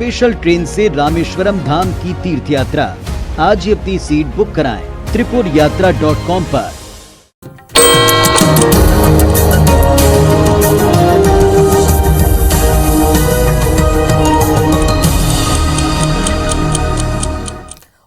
Special train से रामेश्वरम धाम की तीर्थ यात्रा। आज ही अपनी सीट बुक कराएं tripurayatra.com पर।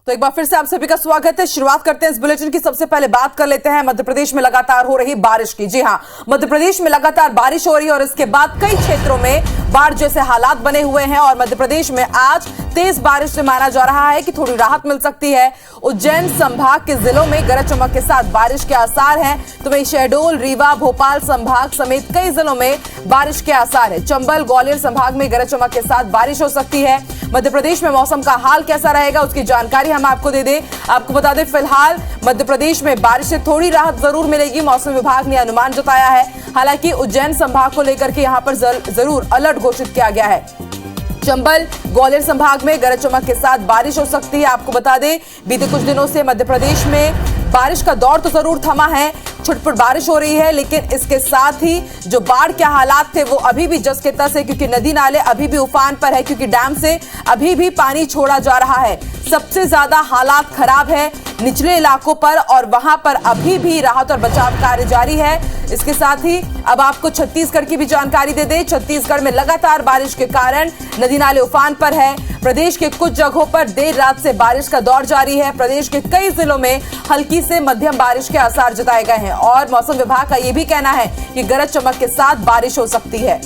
तो एक बार फिर से आप सभी का स्वागत है। शुरुआत करते हैं इस बुलेटिन की। सबसे पहले बात कर लेते हैं मध्य प्रदेश में लगातार हो रही बारिश की। जी हां, मध्य प्रदेश में लगातार बारिश हो रही है और इसके बाद कई क्षेत्रों में बाढ़ जैसे हालात बने हुए हैं और मध्य प्रदेश में आज तेज बारिश से माना जा रहा है कि थोड़ी राहत मिल सकती है। उज्जैन संभाग के जिलों में गरज चमक के साथ बारिश के आसार हैं। तो वहीं शहडोल, रीवा, भोपाल संभाग समेत कई जिलों में बारिश के आसार है। चंबल, ग्वालियर संभाग में गरज चमक के साथ बारिश हो सकती है। मध्य प्रदेश में मौसम का हाल कैसा रहेगा उसकी जानकारी हम आपको दे दें। आपको बता दें, फिलहाल मध्य प्रदेश में बारिश से थोड़ी राहत जरूर मिलेगी, मौसम विभाग ने अनुमान जताया है। हालांकि उज्जैन संभाग को लेकर के यहां पर जरूर अलर्ट घोषित किया गया है। चंबल, ग्वालियर संभाग में गरज चमक के साथ बारिश हो सकती है। आपको बता दें, बीते कुछ दिनों से मध्य प्रदेश में बारिश का दौर तो जरूर थमा है, छुटपुट बारिश हो रही है, लेकिन इसके साथ ही जो बाढ़ के हालात थे वो अभी भी जस के तस है, क्योंकि नदी नाले अभी भी उफान पर है, क्योंकि डैम से अभी भी पानी छोड़ा जा रहा है। सबसे ज्यादा हालात खराब है निचले इलाकों पर और वहां पर अभी भी राहत और बचाव कार्य जारी है। इसके साथ ही अब आपको छत्तीसगढ़ की भी जानकारी दे दें। छत्तीसगढ़ में लगातार बारिश के कारण नदी नाले उफान पर है। प्रदेश के कुछ जगहों पर देर रात से बारिश का दौर जारी है। प्रदेश के कई जिलों में हल्की से मध्यम बारिश के आसार जताए गए हैं और मौसम विभाग का यह भी कहना है कि गरज चमक के साथ बारिश हो सकती है।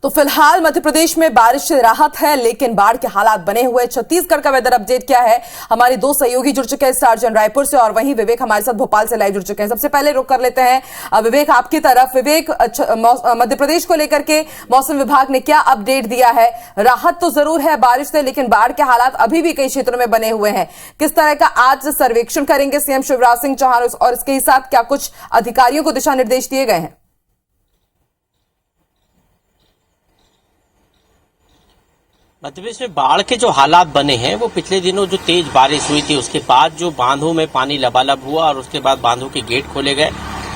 तो फिलहाल मध्य प्रदेश में बारिश से राहत है, लेकिन बाढ़ के हालात बने हुए। छत्तीसगढ़ का वेदर अपडेट क्या है, हमारे दो सहयोगी जुड़ चुके हैं स्टार जन रायपुर से और वहीं विवेक हमारे साथ भोपाल से लाइव जुड़ चुके हैं। सबसे पहले रुक कर लेते हैं विवेक आपकी तरफ। विवेक, मध्य प्रदेश को लेकर के मौसम विभाग ने क्या अपडेट दिया है? राहत तो जरूर है बारिश से, लेकिन बाढ़ के हालात अभी भी कई क्षेत्रों में बने हुए हैं। किस तरह का आज सर्वेक्षण करेंगे सीएम शिवराज सिंह चौहान और इसके साथ क्या कुछ अधिकारियों को दिशा निर्देश दिए गए हैं? मध्य प्रदेश में बाढ़ के जो हालात बने हैं वो पिछले दिनों जो तेज बारिश हुई थी उसके बाद जो बांधों में पानी लबालब हुआ और उसके बाद बांधों के गेट खोले गए।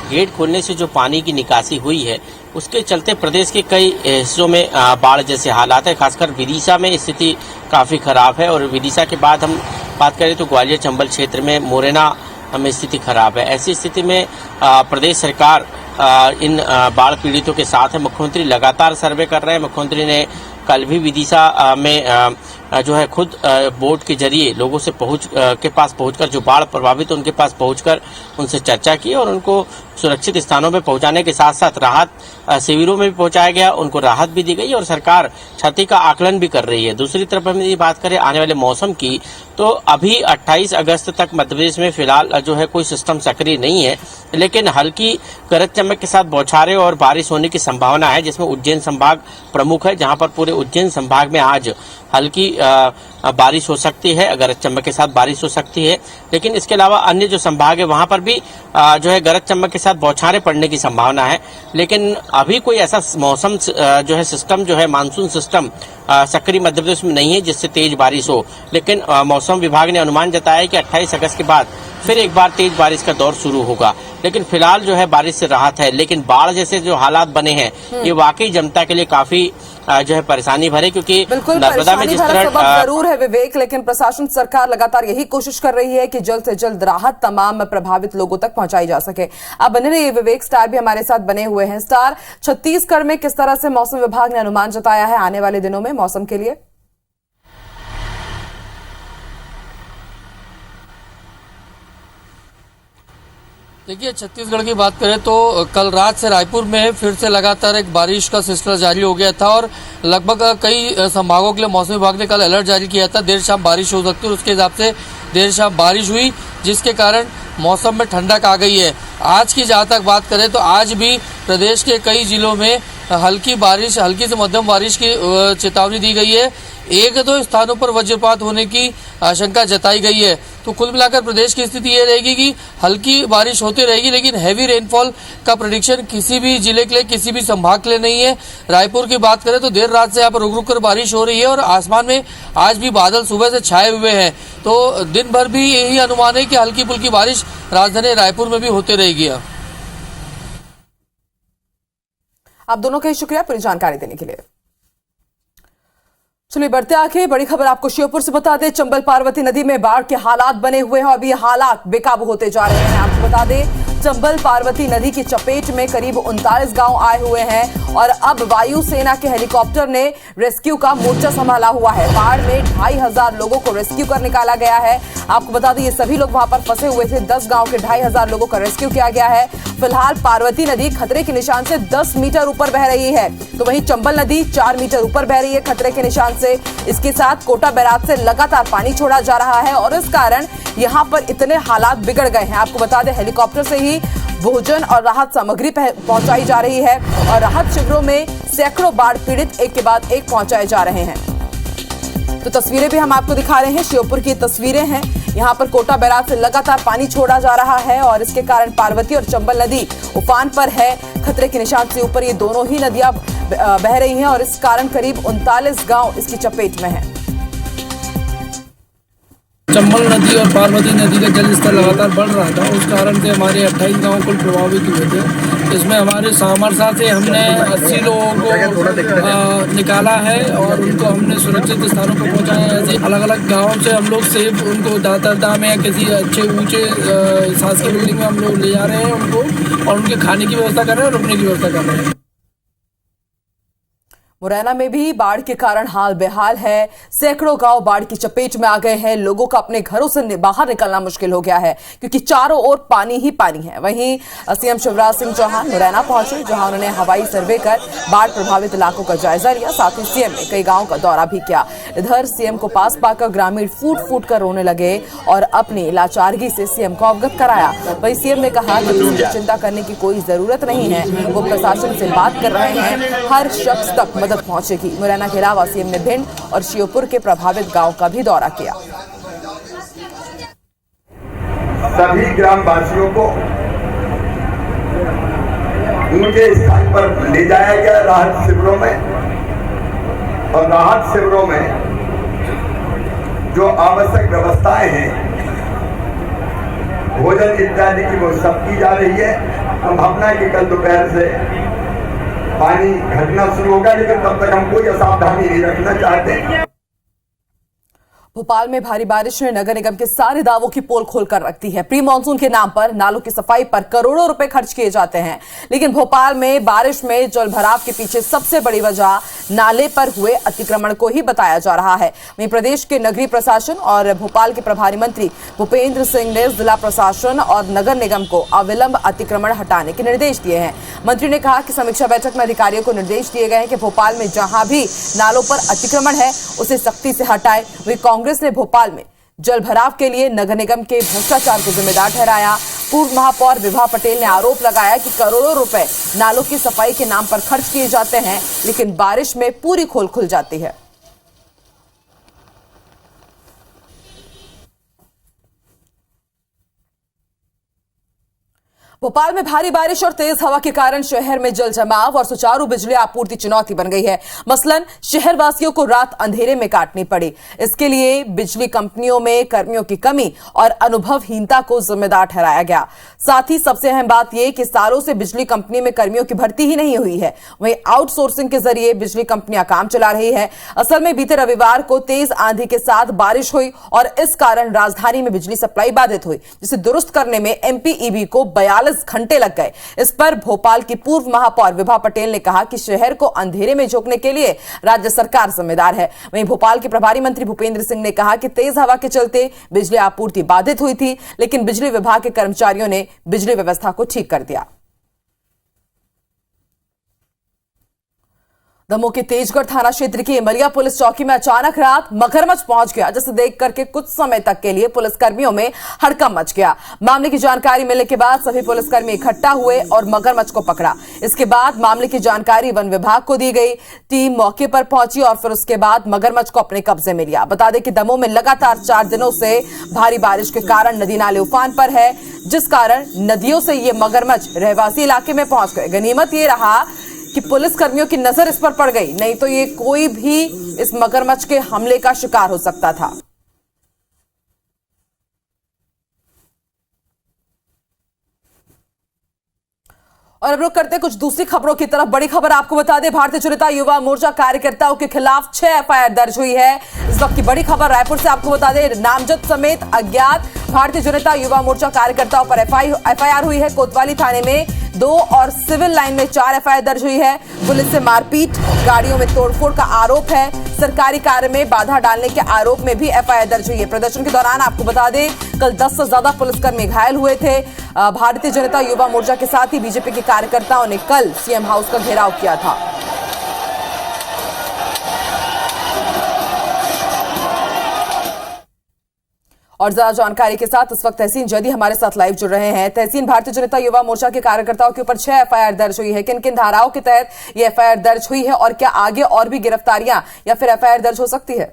गेट खोलने से जो पानी की निकासी हुई है उसके चलते प्रदेश के कई हिस्सों में बाढ़ जैसे हालात है। खासकर विदिशा में स्थिति काफी खराब है और विदिशा के बाद हम बात करें तो ग्वालियर चंबल क्षेत्र में मोरेना में स्थिति खराब है। ऐसी स्थिति में प्रदेश सरकार इन बाढ़ पीड़ितों के साथ है। मुख्यमंत्री लगातार सर्वे कर रहे हैं। मुख्यमंत्री ने कल भी विदिशा में जो है खुद बोट के जरिए लोगों से के पास पहुंचकर जो बाढ़ प्रभावित उनके पास पहुंचकर उनसे चर्चा की और उनको सुरक्षित स्थानों में पहुंचाने के साथ साथ राहत शिविरों में भी पहुंचाया गया, उनको राहत भी दी गई और सरकार क्षति का आकलन भी कर रही है। दूसरी तरफ हम यदि बात करें आने वाले मौसम की, तो अभी 28 अगस्त तक मध्य प्रदेश में फिलहाल जो है कोई सिस्टम सक्रिय नहीं है, लेकिन हल्की गरज चमक के साथ बौछारें और बारिश होने की संभावना है, जिसमें उज्जैन संभाग प्रमुख है, जहां पर पूरे उज्जैन संभाग में आज हल्की बारिश हो सकती है, गरज चमक के साथ बारिश हो सकती है। लेकिन इसके अलावा अन्य जो संभाग है वहां पर भी जो है गरज चमक के साथ बौछारें पड़ने की संभावना है। लेकिन अभी कोई ऐसा मौसम जो है सिस्टम जो है मानसून सिस्टम सक्रिय मध्य प्रदेश में नहीं है जिससे तेज बारिश हो। लेकिन मौसम विभाग ने अनुमान जताया है कि 28 अगस्त के बाद फिर एक बार तेज बारिश का दौर शुरू होगा। लेकिन फिलहाल जो है बारिश से राहत है, लेकिन बाढ़ जैसे जो हालात बने हैं ये वाकई जनता के लिए काफी जो है परेशानी भरे, क्योंकि नर्मदा में जिस तरह जरूर है विवेक, लेकिन प्रशासन सरकार लगातार यही कोशिश कर रही है कि जल्द से जल्द राहत तमाम प्रभावित लोगों तक पहुंचाई जा सके। अब बने रहिए विवेक, स्टार भी हमारे साथ बने हुए हैं। स्टार, छत्तीसगढ़ में किस तरह से मौसम विभाग ने अनुमान जताया है आने वाले दिनों में मौसम के लिए? देखिए, छत्तीसगढ़ की बात करें तो कल रात से रायपुर में फिर से लगातार एक बारिश का सिलसिला जारी हो गया था और लगभग कई संभागों के लिए मौसम विभाग ने कल अलर्ट जारी किया था। देर शाम बारिश हो सकती है, उसके हिसाब से देर शाम बारिश हुई, जिसके कारण मौसम में ठंडक आ गई है। आज की जहाँ तक बात करें तो आज भी प्रदेश के कई जिलों में हल्की से मध्यम बारिश की चेतावनी दी गई है। एक दो स्थानों पर वज्रपात होने की आशंका जताई गई है। तो कुल मिलाकर प्रदेश की स्थिति ये रहेगी कि हल्की बारिश होती रहेगी, लेकिन हैवी रेनफॉल का प्रेडिक्शन किसी भी जिले के लिए, किसी भी संभाग के लिए नहीं है। रायपुर की बात करें तो देर रात से यहाँ पर रुक रुक कर बारिश हो रही है और आसमान में आज भी बादल सुबह से छाए हुए हैं। तो दिन भर भी यही अनुमान है कि हल्की फुल्की बारिश राजधानी रायपुर में भी होती रहेगी। आप दोनों का ही शुक्रिया पूरी जानकारी देने के लिए। चलिए बढ़ते आगे, बड़ी खबर आपको श्योपुर से बता दें। चंबल पार्वती नदी में बाढ़ के हालात बने हुए हैं और अभी हालात बेकाबू होते जा रहे हैं। आपको बता दें चंबल पार्वती नदी की चपेट में करीब 39 गांव आए हुए हैं और अब वायुसेना के हेलीकॉप्टर ने रेस्क्यू का मोर्चा संभाला हुआ है। बाढ़ में 2500 लोगों को रेस्क्यू कर निकाला गया है। आपको बता दें ये सभी लोग वहां पर फंसे हुए थे। 10 गांव के 2500 लोगों का रेस्क्यू किया गया है। फिलहाल पार्वती नदी खतरे के निशान से 10 मीटर ऊपर बह रही है, तो वहीं चंबल नदी 4 मीटर ऊपर बह रही है खतरे के निशान से। इसके साथ कोटा बैराज से लगातार पानी छोड़ा जा रहा है और इस कारण यहां पर इतने हालात बिगड़ गए हैं। आपको बता दें हेलीकॉप्टर से ही भोजन और राहत सामग्री पहुंचाई जा रही है और राहत शिविरों में सैकड़ों बाढ़ पीड़ित एक के बाद एक पहुंचाए जा रहे हैं। तो तस्वीरें भी हम आपको दिखा रहे हैं, श्योपुर की तस्वीरें हैं। यहां पर कोटा बैराज से लगातार पानी छोड़ा जा रहा है और इसके कारण पार्वती और चंबल नदी उफान पर है। खतरे के निशान से ऊपर ये दोनों ही नदियां बह रही हैं और इस कारण करीब 39 गांव इसकी चपेट में हैं। चंबल नदी और पार्वती नदी का जल स्तर लगातार बढ़ रहा था, उस कारण से हमारे 28 गांव कुल प्रभावित हुए थे। इसमें हमारे सामरसा से हमने 80 लोगों को निकाला है और उनको हमने सुरक्षित स्थानों पर पहुंचाया है। ऐसे अलग अलग गाँव से हम लोग सेफ उनको दातरदा में या किसी अच्छे ऊंचे शासकीय बिल्डिंग में हम लोग ले जा रहे हैं उनको, और उनके खाने की व्यवस्था कर रहे हैं और रुकने की व्यवस्था कर रहे हैं। मुरैना में भी बाढ़ के कारण हाल बेहाल है। सैकड़ों गांव बाढ़ की चपेट में आ गए हैं। लोगों का अपने घरों से बाहर निकलना मुश्किल हो गया है क्योंकि चारों ओर पानी ही पानी है। वहीं सीएम शिवराज सिंह चौहान मुरैना पहुंचे, जहां उन्होंने हवाई सर्वे कर बाढ़ प्रभावित इलाकों का जायजा लिया। साथ ही सीएम ने कई गाँव का दौरा भी किया। इधर सीएम को पास पाकर ग्रामीण फूट फूट कर रोने लगे और अपनी लाचारगी से सीएम को अवगत कराया। वहीं सीएम ने कहा कि किसी को चिंता करने की कोई जरूरत नहीं है, वो प्रशासन से बात कर रहे हैं, हर शख्स तक मदद पहुंचेगी। मुरैना के अलावा सीएम ने भिंड और श्योपुर के प्रभावित गांव का भी दौरा किया। सभी ग्रामवासियों को उनके स्थान पर ले जाया गया राहत शिविरों में, और राहत शिविरों में जो आवश्यक व्यवस्थाएं हैं, भोजन इत्यादि की, वो सब की जा रही है। संभावना है कि कल दोपहर से पानी घटना शुरू होगा, लेकिन तब तक हम कोई असावधानी नहीं रखना चाहते। भोपाल में भारी बारिश ने नगर निगम के सारे दावों की पोल खोलकर रख दी है। प्री मानसून के नाम पर नालों की सफाई पर करोड़ों रुपए खर्च किए जाते हैं, लेकिन भोपाल में बारिश में जल भराव के पीछे सबसे बड़ी वजह नाले पर हुए अतिक्रमण को ही बताया जा रहा है। वहीं प्रदेश के नगरीय प्रशासन और भोपाल के प्रभारी मंत्री भूपेंद्र सिंह ने जिला प्रशासन और नगर निगम को अविलंब अतिक्रमण हटाने के निर्देश दिए हैं। मंत्री ने कहा कि समीक्षा बैठक में अधिकारियों को निर्देश दिए गए हैं कि भोपाल में जहां भी नालों पर अतिक्रमण है उसे सख्ती से हटाए। वहीं कांग्रेस ने भोपाल में जल भराव के लिए नगर निगम के भ्रष्टाचार को जिम्मेदार ठहराया। पूर्व महापौर विभा पटेल ने आरोप लगाया कि करोड़ों रुपए नालों की सफाई के नाम पर खर्च किए जाते हैं, लेकिन बारिश में पूरी खोल खुल जाती है। भोपाल में भारी बारिश और तेज हवा के कारण शहर में जल जमाव और सुचारू बिजली आपूर्ति चुनौती बन गई है। मसलन शहर वासियों को रात अंधेरे में काटनी पड़ी। इसके लिए बिजली कंपनियों में कर्मियों की कमी और अनुभवहीनता को जिम्मेदार ठहराया गया। साथ ही सबसे अहम बात यह कि सालों से बिजली कंपनी में कर्मियों की भर्ती ही नहीं हुई है। वहीं आउटसोर्सिंग के जरिए बिजली कंपनियां काम चला रही है। असल में बीते रविवार को तेज आंधी के साथ बारिश हुई और इस कारण राजधानी में बिजली सप्लाई बाधित हुई, जिसे दुरुस्त करने में एमपीईबी को 42 घंटे लग गए। इस पर भोपाल की पूर्व महापौर विभा पटेल ने कहा कि शहर को अंधेरे में झोंकने के लिए राज्य सरकार जिम्मेदार है। वहीं भोपाल के प्रभारी मंत्री भूपेंद्र सिंह ने कहा कि तेज हवा के चलते बिजली आपूर्ति बाधित हुई थी, लेकिन बिजली विभाग के कर्मचारियों ने बिजली व्यवस्था को ठीक कर दिया। दमोह के तेजगढ़ थाना क्षेत्र की इमलिया पुलिस चौकी में अचानक रात मगरमच्छ पहुंच गया, जिसे देख करके कुछ समय तक के लिए पुलिसकर्मियों में हड़कंप मच गया। मामले की जानकारी मिलने के बाद सभी पुलिसकर्मी इकट्ठा हुए और मगरमच्छ को पकड़ा। इसके बाद मामले की जानकारी वन विभाग को दी गई। टीम मौके पर पहुंची और फिर उसके बाद मगरमच्छ को अपने कब्जे में लिया। बता दें कि दमोह में लगातार 4 दिनों से भारी बारिश के कारण नदी नाले उफान पर है, जिस कारण नदियों से ये मगरमच्छ रहवासी इलाके में पहुंच गए। गनीमत ये रहा कि पुलिस कर्मियों की नजर इस पर पड़ गई, नहीं तो ये कोई भी इस मगरमच्छ के हमले का शिकार हो सकता था। और अब रुक करते हैं कुछ दूसरी खबरों की तरफ। बड़ी खबर आपको बता दें, भारतीय जनता युवा मोर्चा कार्यकर्ताओं के खिलाफ 6 एफआईआर दर्ज हुई है। इस वक्त की बड़ी खबर रायपुर से आपको बता दें, नामजद समेत अज्ञात भारतीय जनता युवा मोर्चा कार्यकर्ताओं पर एफआईआर हुई है। कोतवाली थाने में 2 और सिविल लाइन में 4 एफआईआर दर्ज हुई है। पुलिस से मारपीट, गाड़ियों में तोड़फोड़ का आरोप है। सरकारी कार्य में बाधा डालने के आरोप में भी एफआईआर दर्ज हुई है। प्रदर्शन के दौरान आपको बता दें, कल 10 से ज्यादा पुलिसकर्मी घायल हुए थे। भारतीय जनता युवा मोर्चा के साथ ही बीजेपी के कार्यकर्ताओं ने कल सीएम हाउस का घेराव किया था। और ज्यादा जानकारी के साथ इस वक्त तहसीन जैदी हमारे साथ लाइव जुड़ रहे हैं। तहसीन, भारतीय जनता युवा मोर्चा के कार्यकर्ताओं के ऊपर 6 एफआईआर दर्ज हुई है। किन किन धाराओं के तहत ये एफआईआर दर्ज हुई है और क्या आगे और भी गिरफ्तारियां या फिर एफआईआर दर्ज हो सकती है?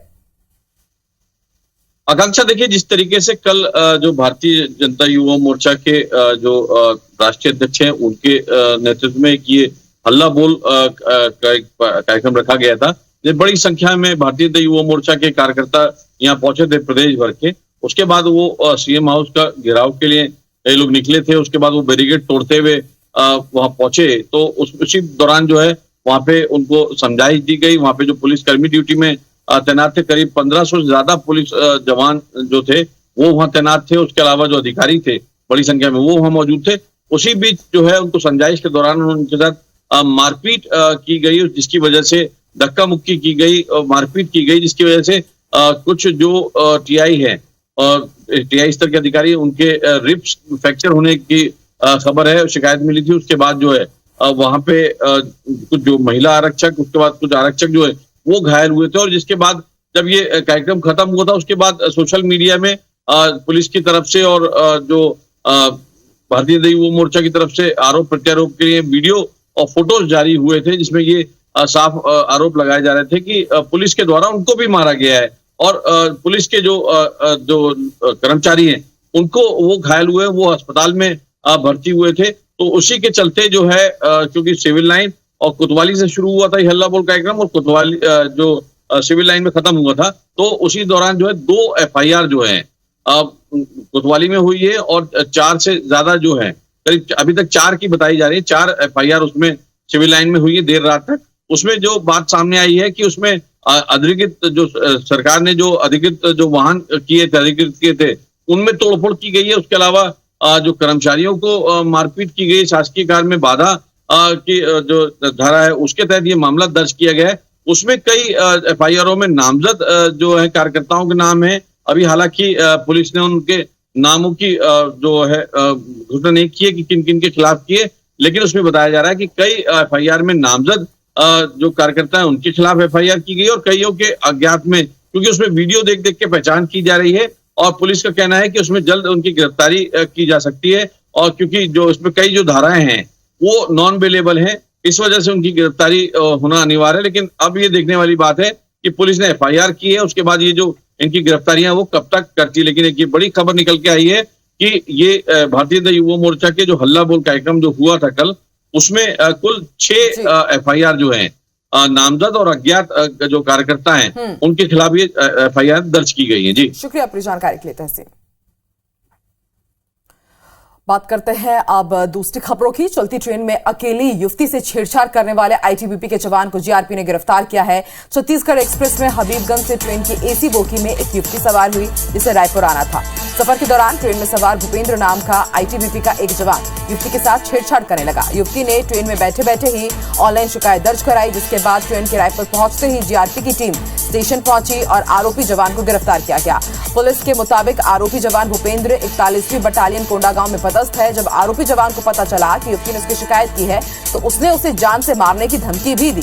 आकांक्षा, देखिए, जिस तरीके से कल जो भारतीय जनता युवा मोर्चा के जो राष्ट्रीय अध्यक्ष हैं उनके नेतृत्व में ये हल्ला बोल कार्यक्रम रखा गया था। बड़ी संख्या में भारतीय जनता युवा मोर्चा के कार्यकर्ता यहाँ पहुंचे थे प्रदेश भर के। उसके बाद वो सीएम हाउस का घेराव के लिए कई लोग निकले थे। उसके बाद वो बैरिकेड तोड़ते हुए वहां पहुंचे, तो उसी दौरान जो है वहां पे उनको समझाइश दी गई। वहां पे जो पुलिसकर्मी ड्यूटी में तैनात थे, करीब 1500 से ज्यादा पुलिस जवान जो थे वो वहां तैनात थे। उसके अलावा जो अधिकारी थे बड़ी संख्या में वो वहां मौजूद थे। उसी बीच जो है उनको समझाइश के दौरान उनके साथ मारपीट की गई, जिसकी वजह से धक्का मुक्की की गई, मारपीट की गई, जिसकी वजह से कुछ जो टीआई है और टीआई स्तर के अधिकारी, उनके रिब्स फ्रैक्चर होने की खबर है, शिकायत मिली थी। उसके बाद जो है वहां पे कुछ जो महिला आरक्षक, उसके बाद कुछ आरक्षक जो है वो घायल हुए थे। और जिसके बाद जब ये कार्यक्रम खत्म हुआ था, उसके बाद सोशल मीडिया में पुलिस की तरफ से और जो भारतीय जनता युवा मोर्चा की तरफ से आरोप प्रत्यारोप के लिए वीडियो और फोटोज जारी हुए थे, जिसमें ये साफ आरोप लगाए जा रहे थे कि पुलिस के द्वारा उनको भी मारा गया है और पुलिस के जो कर्मचारी हैं उनको वो घायल हुए, वो अस्पताल में भर्ती हुए थे। तो उसी के चलते जो है क्योंकि सिविल लाइन और कोतवाली से शुरू हुआ था ये हल्ला बोल कार्यक्रम और कोतवाली जो सिविल लाइन में खत्म हुआ था, तो उसी दौरान जो है 2 एफआईआर जो है कोतवाली में हुई है और 4 से ज्यादा जो है, करीब अभी तक 4 की बताई जा रही है, 4 एफआईआर उसमें सिविल लाइन में हुई है देर रात तक। उसमें जो बात सामने आई है कि उसमें अधिकृत जो सरकार ने जो अधिकृत जो वाहन अधिकृत किए थे उनमें तोड़फोड़ की गई है। उसके अलावा जो कर्मचारियों को मारपीट की गई, शासकीय कार्य में बाधा की जो धारा है उसके तहत ये मामला दर्ज किया गया है। उसमें कई एफआईआरों में नामजद जो है कार्यकर्ताओं के नाम है। अभी हालांकि पुलिस ने उनके नामों की जो है घोषणा नहीं की है कि किन किन के खिलाफ किए, लेकिन उसमें बताया जा रहा है कि कई एफआईआर में नामजद जो कार्यकर्ता है उनके खिलाफ एफआईआर की गई और कईयों के अज्ञात में, क्योंकि उसमें वीडियो देख देख के पहचान की जा रही है और पुलिस का कहना है कि उसमें जल्द उनकी गिरफ्तारी की जा सकती है। और क्योंकि जो इसमें कई जो धाराएं हैं वो नॉन बेलेबल हैं, इस वजह से उनकी गिरफ्तारी होना अनिवार्य है। लेकिन अब ये देखने वाली बात है कि पुलिस ने एफआईआर की है, उसके बाद ये जो इनकी गिरफ्तारियां वो कब तक करती है। लेकिन एक ये बड़ी खबर निकल के आई है कि ये भारतीय जनता युवा मोर्चा के जो हल्ला बोल कार्यक्रम जो हुआ था कल, उसमें कुल 6 एफआईआर जो है नामजद और अज्ञात जो कार्यकर्ता हैं उनके खिलाफ ये एफआईआर दर्ज की गई है। जी, शुक्रिया अपनी जानकारी के लिए तहसीन। बात करते हैं अब दूसरी खबरों की। चलती ट्रेन में अकेली युवती से छेड़छाड़ करने वाले आईटीबीपी के जवान को जीआरपी ने गिरफ्तार किया है। छत्तीसगढ़ एक्सप्रेस में हबीबगंज से ट्रेन की एसी बोगी में एक युवती सवार हुई जिसे रायपुर आना था। सफर के दौरान ट्रेन में सवार भूपेंद्र नाम का आईटीबीपी का एक जवान युवती के साथ छेड़छाड़ करने लगा। युवती ने ट्रेन में बैठे बैठे ही ऑनलाइन शिकायत दर्ज कराई, जिसके बाद ट्रेन के रायपुर पहुंचते ही जीआरपी की टीम स्टेशन पहुंची और आरोपी जवान को गिरफ्तार किया गया। पुलिस के मुताबिक आरोपी जवान भूपेंद्र 41वीं बटालियन कोंडागांव में पदस्थ है। जब आरोपी जवान को पता चला कि युवती ने उसकी शिकायत की है तो उसने उसे जान से मारने की धमकी भी दी।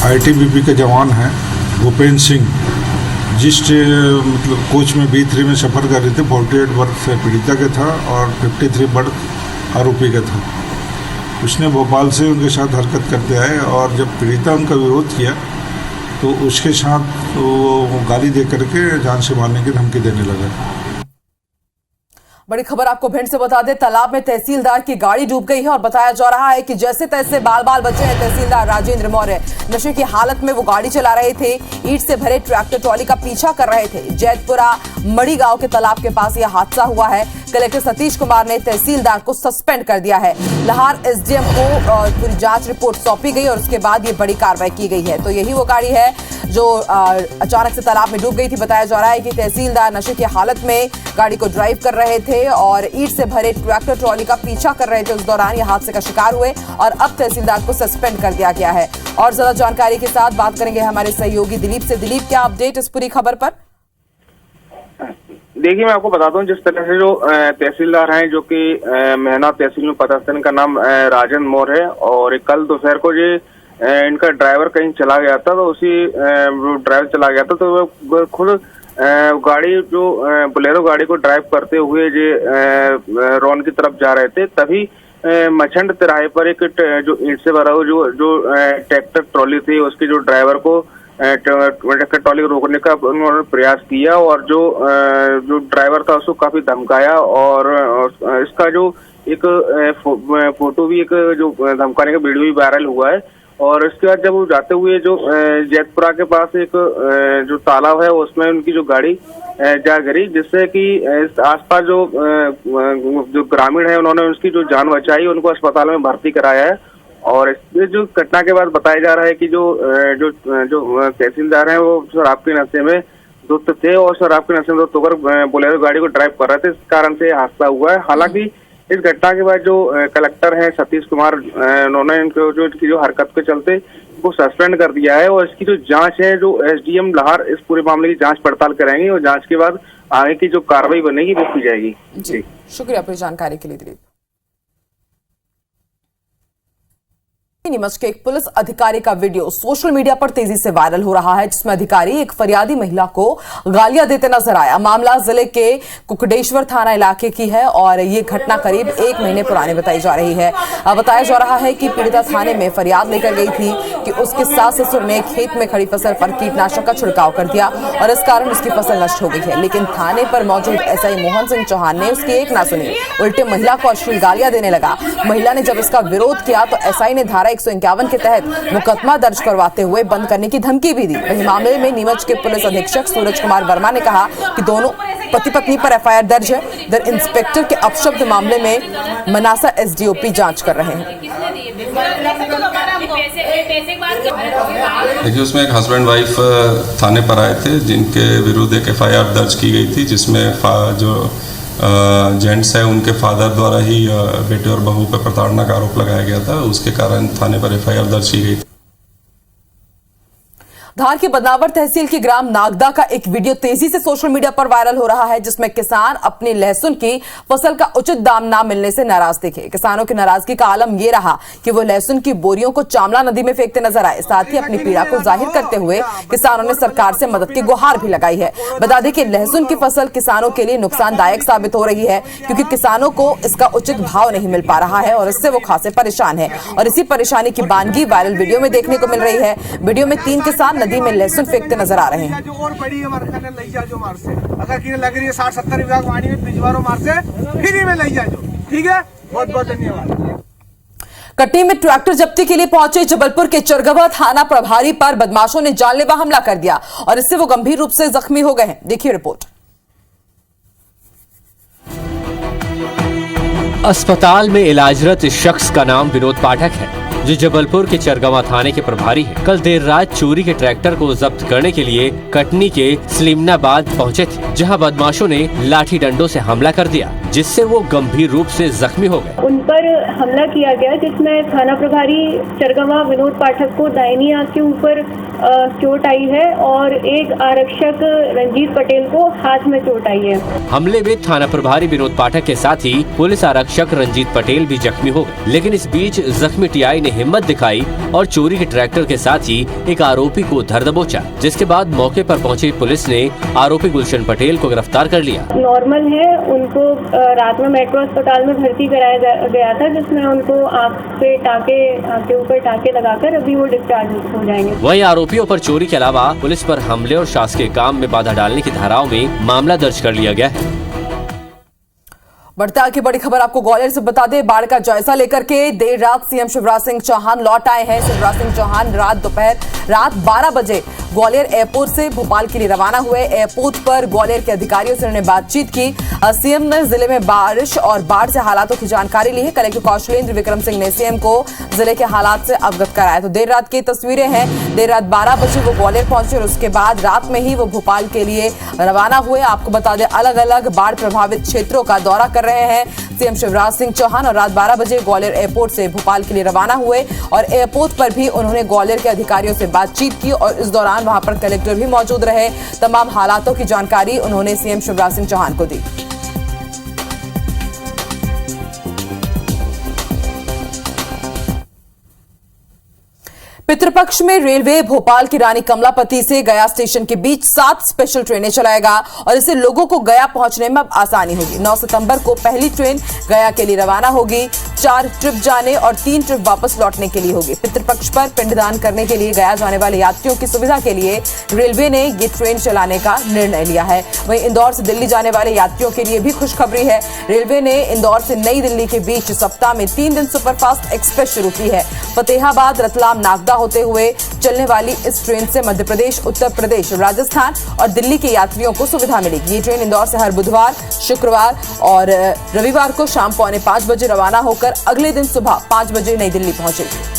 आईटीबीपी के जवान हैं भूपेंद्र सिंह, जिस मतलब कोच में B3 में सफ़र कर रहे थे। 48 वर्ष पीड़िता के था और 53 वर्ष आरोपी का था। उसने भोपाल से उनके साथ हरकत करते आए और जब पीड़िता उनका विरोध किया तो उसके साथ वो गाली दे करके जान से मारने की धमकी देने लगा। बड़ी खबर आपको भिंड से बता दें, तालाब में तहसीलदार की गाड़ी डूब गई है और बताया जा रहा है कि जैसे तैसे बाल बाल बचे हैं तहसीलदार राजेंद्र मौर्य। नशे की हालत में वो गाड़ी चला रहे थे, ईंट से भरे ट्रैक्टर ट्रॉली का पीछा कर रहे थे। जैतपुरा मड़ी गांव के तालाब के पास यह हादसा हुआ है। कलेक्टर सतीश कुमार ने तहसीलदार को सस्पेंड कर दिया है। लाहौर एसडीएम को पूरी जांच रिपोर्ट सौंपी गई और उसके बाद ये बड़ी कार्रवाई की गई है। तो यही वो गाड़ी है जो अचानक से तालाब में डूब गई थी। बताया जा रहा है कि तहसीलदार नशे की हालत में गाड़ी को ड्राइव कर रहे थे और ईंट से भरे ट्रैक्टर ट्रॉली का पीछा कर रहे थे। उस दौरान यह हादसे का शिकार हुए और अब तहसीलदार को सस्पेंड कर दिया गया है। और ज्यादा जानकारी के साथ बात करेंगे हमारे सहयोगी दिलीप से। दिलीप, क्या अपडेट इस पूरी खबर पर? देखिए, मैं आपको बताता हूँ, जिस तरह से जो तहसीलदार हैं जो कि मेहना तहसील में पता इनका नाम राजेंद्र मौर्य है और कल दोपहर को ये इनका ड्राइवर कहीं चला गया था, तो उसी ड्राइवर चला गया था तो वो खुद गाड़ी जो बोलेरो गाड़ी को ड्राइव करते हुए जे रौन की तरफ जा रहे थे। तभी मछंड तिराहे पर एक जो ईंट से भरा हुआ जो ट्रैक्टर ट्रॉली थी उसके जो ड्राइवर को ट्रैक्टर ट्रॉली को रोकने का उन्होंने प्रयास किया और जो ड्राइवर था उसको काफी धमकाया और इसका जो एक फोटो भी, एक जो धमकाने का वीडियो भी वायरल हुआ है। और इसके बाद जब वो जाते हुए जो जैतपुरा के पास एक जो तालाब है उसमें उनकी जो गाड़ी जा गिरी, जिससे कि आसपास जो ग्रामीण है उन्होंने उसकी जो जान बचाई, उनको अस्पताल में भर्ती कराया है। और इस जो घटना के बाद बताया जा रहा है कि जो तहसीलदार हैं वो शराब के नशे में धुत थे और शराब के नशे में धुत होकर बोलेरो गाड़ी को ड्राइव कर रहे थे। इस कारण से हादसा हुआ है। हालांकि इस घटना के बाद जो कलेक्टर हैं सतीश कुमार, उन्होंने इनको जो हरकत के चलते को सस्पेंड कर दिया है और इसकी जो जांच है जो एसडीएम लाहौर इस पूरे मामले की जांच पड़ताल करेंगे और जांच के बाद आगे की जो कार्रवाई बनेगी वो की जाएगी। जी, शुक्रिया पूरी जानकारी के लिए दिलीप। नीमच के एक पुलिस अधिकारी का वीडियो सोशल मीडिया पर तेजी से वायरल हो रहा है, जिसमें अधिकारी एक फरियादी महिला को गालियां देते नजर आया। मामला जिले के कुकडेश्वर थाना इलाके की है और ये घटना करीब 1 महीने पुरानी बताई जा रही है। बताया जा रहा है कि पीड़िता थाने में फरियाद लेकर गई थी कि उसके सास ससुर ने खेत में खड़ी फसल पर कीटनाशक का छिड़काव कर दिया और इस कारण उसकी फसल नष्ट हो गई है। लेकिन थाने पर मौजूद एसआई मोहन सिंह चौहान ने उसकी एक ना सुनी, उल्टे महिला को अश्लील गालियां देने लगा। महिला ने जब इसका विरोध किया तो एसआई ने धारा 151 के तहत मुकदमा दर्ज करवाते हुए बंद करने की धमकी भी दी। वहीं मामले में नीमच के पुलिस अधीक्षक सूरज कुमार वर्मा ने कहा कि दोनों पति पत्नी पर एफआईआर दर्ज है। इधर इंस्पेक्टर के अपशब्द मामले में मनासा एसडीओपी जांच कर रहे हैं। देखिए, उसमें एक हस्बैंड वाइफ थाने पर आए थे जिनके विरुद्ध एक एफआईआर दर्ज की गई थी, जिसमें जो जेंट्स है उनके फादर द्वारा ही बेटे और बहू पर प्रताड़ना का आरोप लगाया गया था। उसके कारण थाने पर एफआईआर दर्ज की गई थी। धार की बदनावर तहसील के ग्राम नागदा का एक वीडियो तेजी से सोशल मीडिया पर वायरल हो रहा है, जिसमें किसान अपनी लहसुन की फसल का उचित दाम ना मिलने से नाराज दिखे। किसानों की नाराजगी का आलम यह रहा कि वो लहसुन की बोरियों को चामला नदी में फेंकते नजर आए। साथ ही अपनी पीड़ा को जाहिर करते हुए किसानों ने सरकार से मदद की गुहार भी लगाई है। बता दें कि लहसुन की फसल किसानों के लिए नुकसानदायक साबित हो रही है, क्योंकि किसानों को इसका उचित भाव नहीं मिल पा रहा है और इससे वो खासे परेशान है। और इसी परेशानी की बानगी वायरल वीडियो में देखने को मिल रही है। वीडियो में 3 किसान नदी में लहसुन फेंकते नजर आ रहे हैं। जो और बड़ी है मार खाने लई जा जो मार से अगर किने लग रही है 60-70 विभाग वाणी में पिछवारो मार से फ्री में लई जा जो। ठीक है, बहुत बहुत धन्यवाद। कटनी में ट्रैक्टर जब्ती के लिए पहुंचे जबलपुर के चरगवा थाना प्रभारी पर बदमाशों ने जानलेवा हमला कर दिया और इससे वो गंभीर रूप से जख्मी हो गए हैं। देखिए रिपोर्ट। अस्पताल में इलाजरत शख्स का नाम विनोद पाठक है, जो जबलपुर के चरगवा थाने के प्रभारी हैं। कल देर रात चोरी के ट्रैक्टर को जब्त करने के लिए कटनी के सलीमनाबाद पहुंचे थे, जहां बदमाशों ने लाठी डंडों से हमला कर दिया। जिससे वो गंभीर रूप से जख्मी हो गए। उन पर हमला किया गया, जिसमें थाना प्रभारी चरगवा विनोद पाठक को दाहिनी आंख के ऊपर चोट आई है और एक आरक्षक रंजीत पटेल को हाथ में चोट आई है। हमले में थाना प्रभारी विनोद पाठक के साथ ही पुलिस आरक्षक रंजीत पटेल भी जख्मी हो गए। लेकिन इस बीच जख्मी टीआई ने हिम्मत दिखाई और चोरी के ट्रैक्टर के साथ ही एक आरोपी को धर दबोचा, जिसके बाद मौके पर पहुंची पुलिस ने आरोपी गुलशन पटेल को गिरफ्तार कर लिया। नॉर्मल है, उनको रात में मेट्रो अस्पताल में भर्ती कराया गया था, जिसमें उनको आँख के ऊपर टाके लगाकर अभी वो डिस्चार्ज हो जाएंगे। वहीं आरोपियों पर चोरी के अलावा पुलिस पर हमले और शासकीय काम में बाधा डालने की धाराओं में मामला दर्ज कर लिया गया है। बढ़ते आगे बड़ी खबर आपको ग्वालियर से बता दें। बाढ़ का जायजा लेकर के देर रात सीएम शिवराज सिंह चौहान लौट आए हैं। शिवराज सिंह चौहान रात 12 बजे ग्वालियर एयरपोर्ट से भोपाल के लिए रवाना हुए। एयरपोर्ट पर ग्वालियर के अधिकारियों से उन्होंने बातचीत की। सीएम ने जिले में बारिश और बाढ़ से हालातों की जानकारी ली है। कलेक्टर कौशलेंद्र विक्रम सिंह ने सीएम को जिले के हालात से अवगत कराया। तो देर रात की तस्वीरें हैं। देर रात 12 बजे वो ग्वालियर पहुंचे और उसके बाद रात में ही वो भोपाल के लिए रवाना हुए। आपको बता दें, अलग अलग बाढ़ प्रभावित क्षेत्रों का दौरा कर रहे हैं सीएम शिवराज सिंह चौहान और रात 12 बजे ग्वालियर एयरपोर्ट से भोपाल के लिए रवाना हुए और एयरपोर्ट पर भी उन्होंने ग्वालियर के अधिकारियों से बातचीत की और इस दौरान वहां पर कलेक्टर भी मौजूद रहे। तमाम हालातों की जानकारी उन्होंने सीएम शिवराज सिंह चौहान को दी। पितृपक्ष में रेलवे भोपाल की रानी कमलापति से गया स्टेशन के बीच 7 स्पेशल ट्रेनें चलाएगा और इससे लोगों को गया पहुंचने में अब आसानी होगी। 9 सितंबर को पहली ट्रेन गया के लिए रवाना होगी। 4 ट्रिप जाने और 3 ट्रिप वापस लौटने के लिए होगी। पितृपक्ष पर पिंडदान करने के लिए गया जाने वाले यात्रियों की सुविधा के लिए रेलवे ने ये ट्रेन चलाने का निर्णय लिया है। वहीं इंदौर से दिल्ली जाने वाले यात्रियों के लिए भी खुशखबरी है। रेलवे ने इंदौर से नई दिल्ली के बीच सप्ताह में 3 दिन सुपरफास्ट एक्सप्रेस शुरू की है। फतेहाबाद, रतलाम, नागदा होते हुए चलने वाली इस ट्रेन से मध्य प्रदेश, उत्तर प्रदेश, राजस्थान और दिल्ली के यात्रियों को सुविधा मिलेगी। ये ट्रेन इंदौर से हर बुधवार, शुक्रवार और रविवार को शाम 4:45 बजे रवाना होकर अगले दिन सुबह 5 बजे नई दिल्ली पहुंचेगी।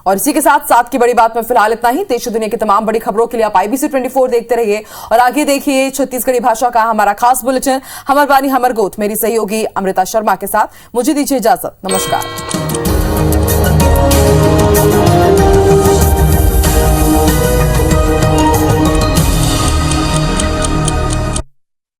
और इसी के साथ की बड़ी बात में फिलहाल इतना ही। देश दुनिया की तमाम बड़ी खबरों के लिए आप IBC 24 देखते रहिए और आगे देखिए छत्तीसगढ़ी भाषा का हमारा खास बुलेटिन हमर बानी हमर गोठ। मेरी सहयोगी अमृता शर्मा के साथ मुझे दीजिए इजाजत। नमस्कार।